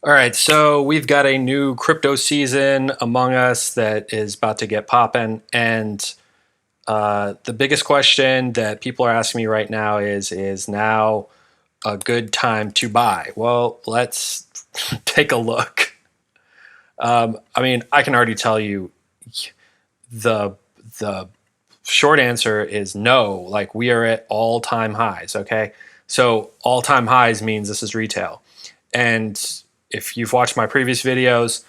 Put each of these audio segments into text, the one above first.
All right, so we've got a new crypto season among us that is about to get popping, and the biggest question that people are asking me right now is now a good time to buy? Well, let's take a look. I mean, I can already tell you the the short answer is no. Like we are at all time highs. Okay, so all time highs means this is retail, and if you've watched my previous videos,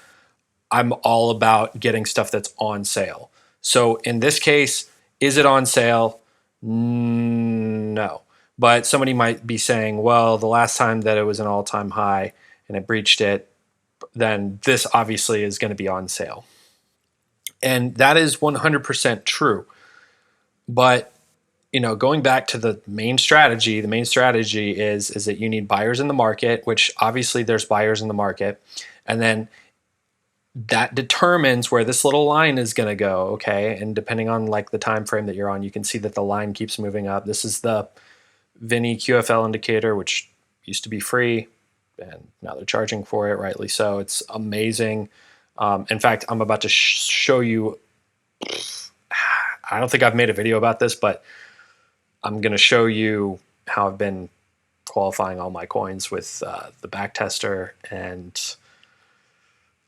I'm all about getting stuff that's on sale. So in this case, is it on sale? No. But somebody might be saying, well, the last time that it was an all time high and it breached it, then this obviously is going to be on sale. And that is 100% true. But going back to the main strategy is that you need buyers in the market, which obviously there's buyers in the market. And then that determines where this little line is going to go. Okay, and depending on like the time frame that you're on, you can see that the line keeps moving up. This is the Vinny QFL indicator, which used to be free, and now they're charging for it, rightly so. It's amazing. In fact, I'm about to show you. I don't think I've made a video about this, but I'm going to show you how I've been qualifying all my coins with the backtester. And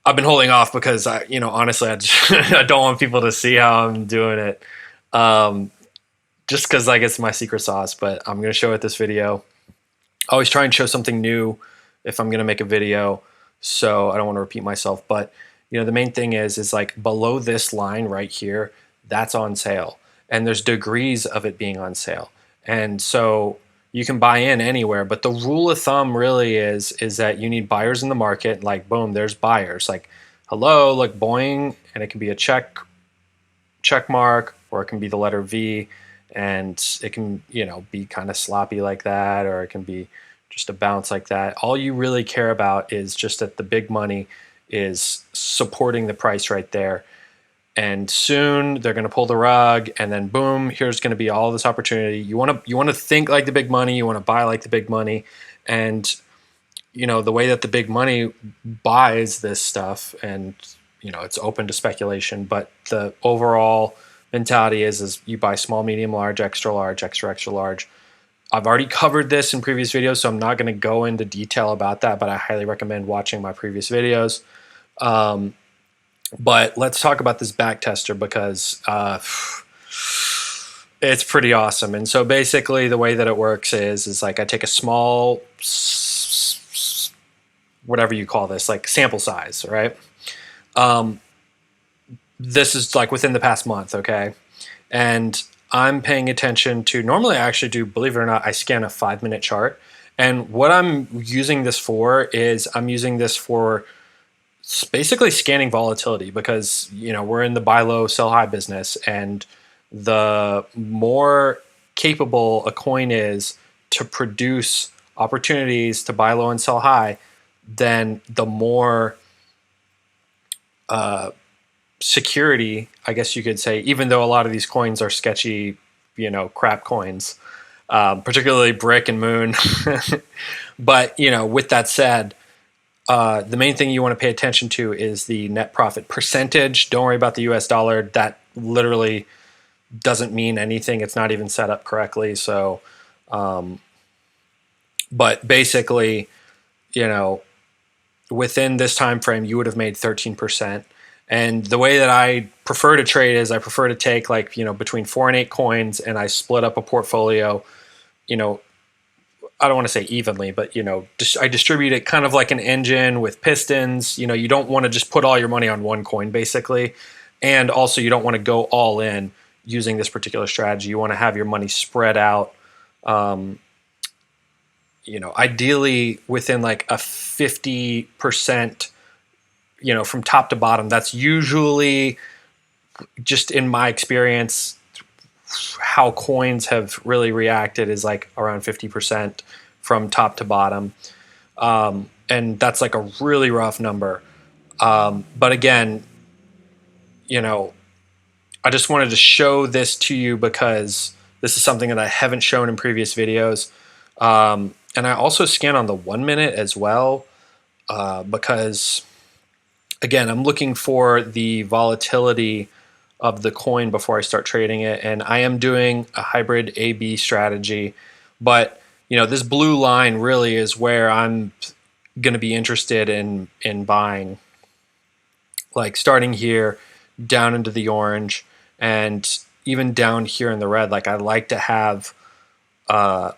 I've been holding off because honestly, I don't want people to see how I'm doing it. Just because like it's my secret sauce, but I'm going to show it this video. I always try and show something new if I'm going to make a video, so I don't want to repeat myself. But the main thing is like below this line right here, that's on sale, and there's degrees of it being on sale, and so you can buy in anywhere. But the rule of thumb really is that you need buyers in the market. Like boom, there's buyers. Like hello, like boing, and it can be a check mark, or it can be the letter V, and it can be kind of sloppy like that, or it can be just a bounce like that. All you really care about is just that the big money is supporting the price right there, and soon they're going to pull the rug, and then boom, here's going to be all this opportunity. You want to think like the big money, you want to buy like the big money, and the way that the big money buys this stuff, and it's open to speculation, but the overall mentality is you buy small, medium, large, extra large, extra, extra large. I've already covered this in previous videos, so I'm not going to go into detail about that, but I highly recommend watching my previous videos. But let's talk about this backtester because it's pretty awesome. And so basically the way that it works is like I take a small, whatever you call this, like sample size, right? This is like within the past month, okay? And I'm paying attention to, normally I actually do, believe it or not, I scan a 5-minute chart. And what I'm using this for is I'm using this for basically scanning volatility, because we're in the buy low, sell high business, and the more capable a coin is to produce opportunities to buy low and sell high, then the more security, I guess you could say, even though a lot of these coins are sketchy, crap coins, particularly Brick and Moon. But, with that said, the main thing you want to pay attention to is the net profit percentage. Don't worry about the US dollar. That literally doesn't mean anything. It's not even set up correctly. So, but basically, within this time frame, you would have made 13%. And the way that I prefer to trade is I prefer to take like, between 4 and 8 coins, and I split up a portfolio, I don't want to say evenly, but I distribute it kind of like an engine with pistons. You don't want to just put all your money on one coin, basically, and also you don't want to go all in using this particular strategy. You want to have your money spread out. Ideally within like a 50%. From top to bottom. That's usually, just in my experience, how coins have really reacted is like around 50% from top to bottom. And that's like a really rough number. But again, I just wanted to show this to you because this is something that I haven't shown in previous videos. And I also scan on the 1 minute as well. because, again, I'm looking for the volatility of the coin before I start trading it. And I am doing a hybrid A/B strategy. But, this blue line really is where I'm going to be interested in buying, like starting here down into the orange and even down here in the red. Like I like to have,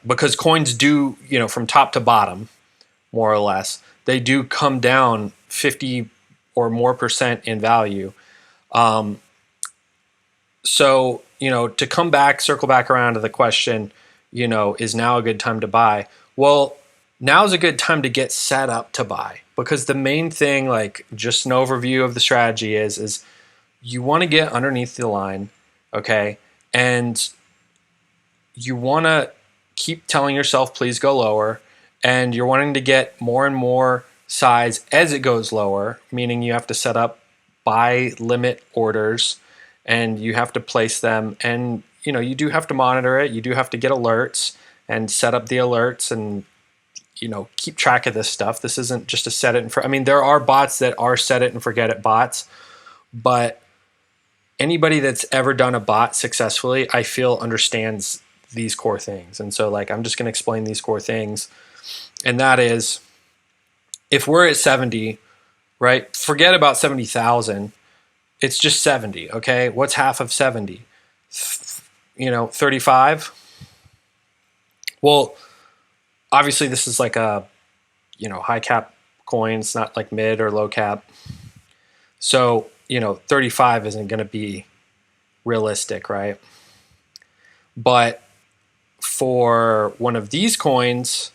because coins do, from top to bottom, more or less, they do come down 50 or more percent in value. So, to come back, circle back around to the question, is now a good time to buy? Well, now is a good time to get set up to buy, because the main thing, like just an overview of the strategy is you want to get underneath the line, okay? And you want to keep telling yourself, please go lower. And you're wanting to get more and more size as it goes lower, meaning you have to set up buy limit orders and you have to place them. And, you do have to monitor it. You do have to get alerts and set up the alerts and, keep track of this stuff. This isn't just a set it and I mean, there are bots that are set it and forget it bots, but anybody that's ever done a bot successfully, I feel, understands these core things. And so, like, I'm just going to explain these core things. And that is, if we're at 70, right, forget about 70,000. It's just 70, okay? What's half of 70? 35? Well, obviously this is like a, high cap coin. It's not like mid or low cap. So, 35 isn't going to be realistic, right? But for one of these coins,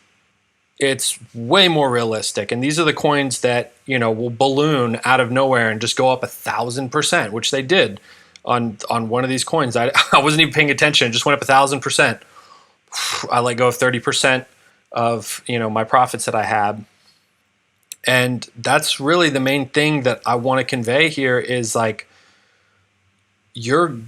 it's way more realistic. And these are the coins that, will balloon out of nowhere and just go up 1,000%, which they did on one of these coins. I wasn't even paying attention. It just went up 1,000%. I let go of 30% of, my profits that I had. And that's really the main thing that I want to convey here is like your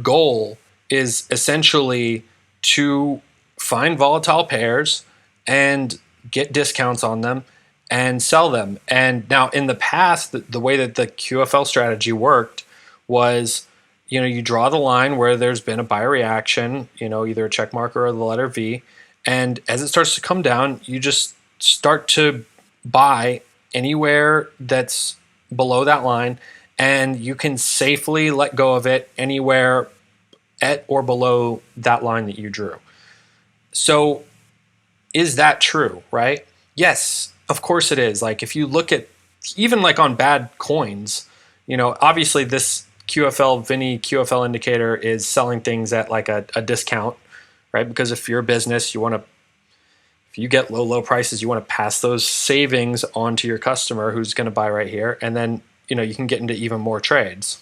goal is essentially to find volatile pairs and get discounts on them and sell them. And now in the past, the way that the QFL strategy worked was, you draw the line where there's been a buy reaction, either a check mark or the letter V. And as it starts to come down, you just start to buy anywhere that's below that line, and you can safely let go of it anywhere at or below that line that you drew. So is that true, right? Yes, of course it is. Like if you look at even like on bad coins, obviously this Vinny QFL indicator is selling things at like a discount, right? Because if you're a business, if you get low prices, you want to pass those savings on to your customer who's going to buy right here. And then, you can get into even more trades.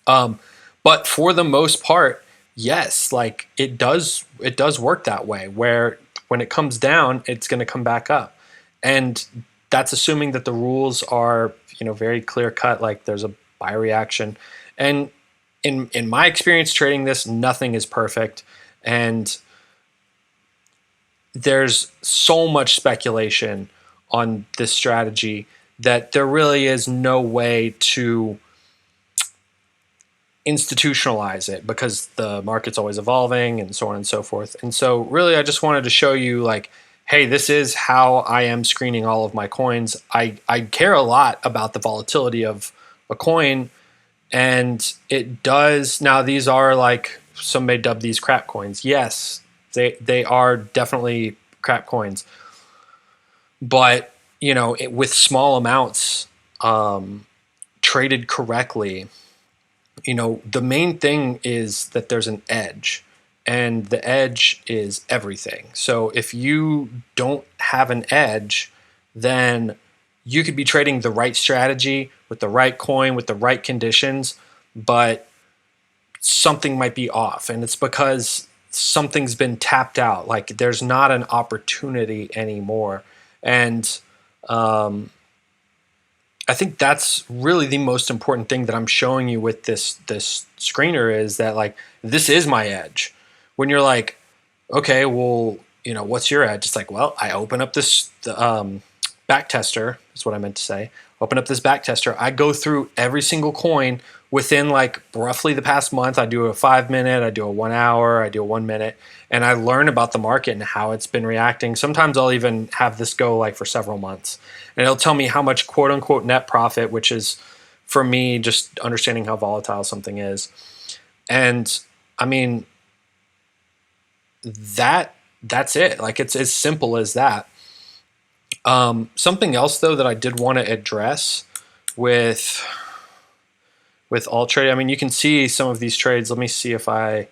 But for the most part, yes, like it does work that way where when it comes down, it's going to come back up. And that's assuming that the rules are, very clear cut, like there's a buy reaction. And in my experience trading this, nothing is perfect. And there's so much speculation on this strategy that there really is no way to institutionalize it because the market's always evolving and so on and so forth. And so really I just wanted to show you like, hey, this is how I am screening all of my coins. I care a lot about the volatility of a coin, and it does. Now these are like, some may dub these crap coins. Yes, they are definitely crap coins. But, with small amounts traded correctly, the main thing is that there's an edge, and the edge is everything. So if you don't have an edge, then you could be trading the right strategy with the right coin, with the right conditions, but something might be off. And it's because something's been tapped out. Like there's not an opportunity anymore. And I think that's really the most important thing that I'm showing you with this screener is that like, this is my edge. When you're like, okay, well, what's your edge? It's like, well, I open up this backtester is what I meant to say. Open up this backtester. I go through every single coin within like roughly the past month. I do a 5 minute, I do a 1 hour, I do a 1 minute, and I learn about the market and how it's been reacting. Sometimes I'll even have this go like for several months, and it'll tell me how much quote unquote net profit, which is for me just understanding how volatile something is. And I mean, that's it. Like it's as simple as that. Something else though that I did want to address with alt trade. I mean, you can see some of these trades. Let me see if I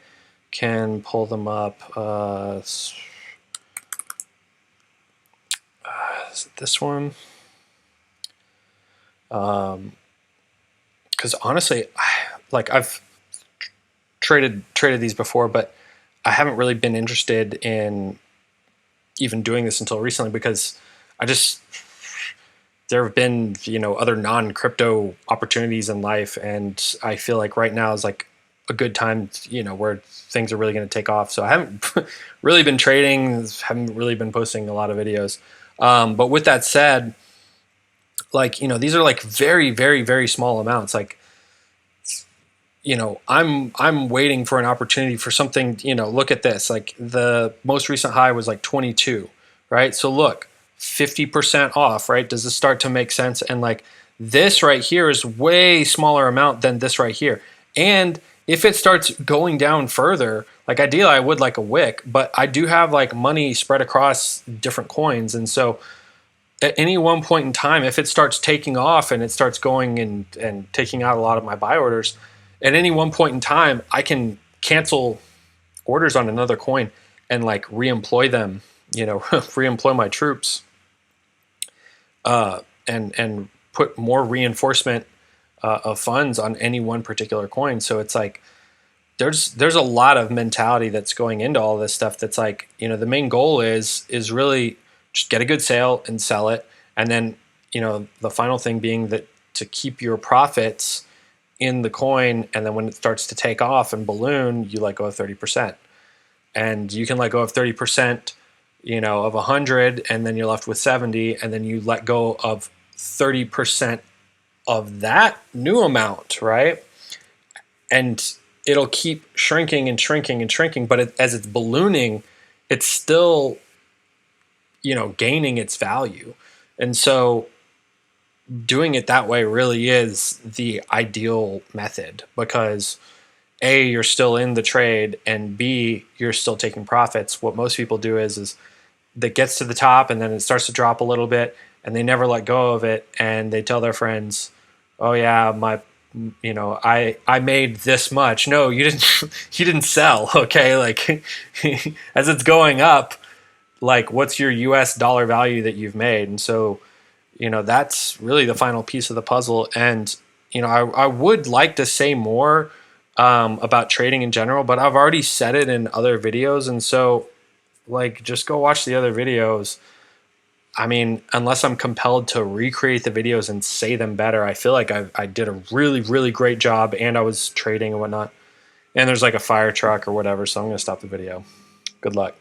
can pull them up. Is it this one? Because honestly, like I've traded these before, but I haven't really been interested in even doing this until recently because there have been, other non-crypto opportunities in life, and I feel like right now is like a good time, where things are really going to take off. So I haven't really been trading, haven't really been posting a lot of videos. But with that said, like, these are like very, very, very small amounts. Like, I'm waiting for an opportunity for something, look at this. Like the most recent high was like 22, right? So look, 50% off, right? Does this start to make sense? And like this right here is way smaller amount than this right here. And if it starts going down further, like ideally I would like a wick, but I do have like money spread across different coins. And so at any one point in time, if it starts taking off and it starts going and taking out a lot of my buy orders, at any one point in time, I can cancel orders on another coin and like reemploy them, reemploy my troops, and put more reinforcement of funds on any one particular coin. So it's like there's a lot of mentality that's going into all this stuff. That's like, the main goal is really just get a good sale and sell it, and then the final thing being that to keep your profits in the coin, and then when it starts to take off and balloon, you let go of 30%, and you can let go of 30%, of 100, and then you're left with 70, and then you let go of 30% of that new amount, right? And it'll keep shrinking and shrinking and shrinking, but as it's ballooning, it's still, gaining its value. And so doing it that way really is the ideal method, because A, you're still in the trade, and B, you're still taking profits. What most people do is that gets to the top and then it starts to drop a little bit and they never let go of it, and they tell their friends, oh yeah, I made this much. No, you didn't you didn't sell, okay? Like as it's going up, like what's your US dollar value that you've made? And so that's really the final piece of the puzzle. And I would like to say more about trading in general, but I've already said it in other videos, and so like just go watch the other videos. I mean, unless I'm compelled to recreate the videos and say them better, I feel like I did a really, really great job, and I was trading and whatnot. And there's like a fire truck or whatever, so I'm going to stop the video. Good luck.